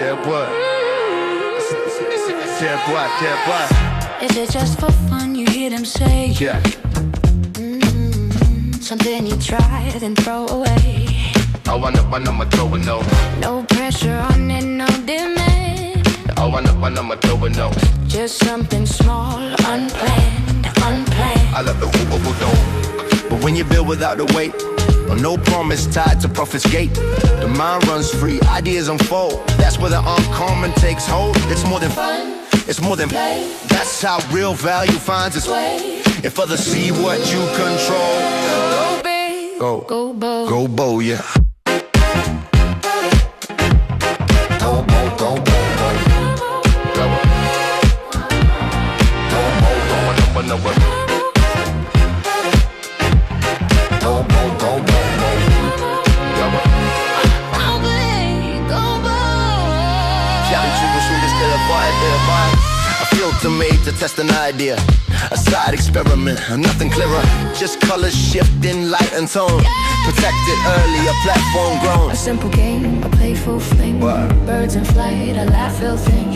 Yeah, boy. Yeah, boy, yeah, boy. If it's just for fun, you hear them say, Yeah. Something you try, then throw away. Oh, I know, I'ma throw it, no. No pressure on it, no demand. Oh, I know, I'ma throw it, no. Just something small, unplanned, unplanned. I love the who don't. But when you build without the weight, or no promise tied to prophet's gate, the mind runs free, ideas unfold. That's where the uncommon takes hold. It's more than fun, it's more than play. That's how real value finds its way. If others see what you control, Go big, go bold. Go bold, yeah. Go bold, go bold, go bold. Go bold, go bold. Go bold, go bold, go bold. Go big, go bold. Challenge you with sweetest still a fire. A filter made to test an idea. A side experiment, nothing clearer. Just colors shifting light and tone. Protected early, a platform grown. A simple game, a playful fling. Birds in flight, a laugh filled thing.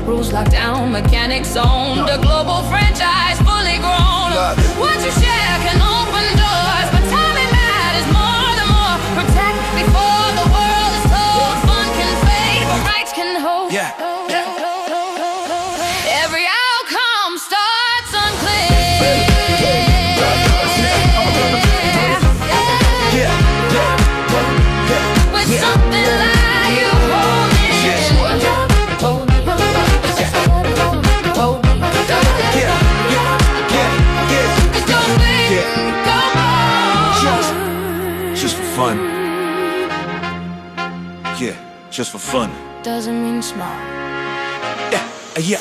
Rules locked down, mechanics owned. A global franchise, fully grown. What you share can open doors, but timing matters more than more. Protect before the world is told. Fun can fade, but rights can hold. Every outcome starts unclear. With something like you holding. Hold me. Go big, go bold. Just for fun. Yeah, just for fun. Doesn't mean small. Yeah.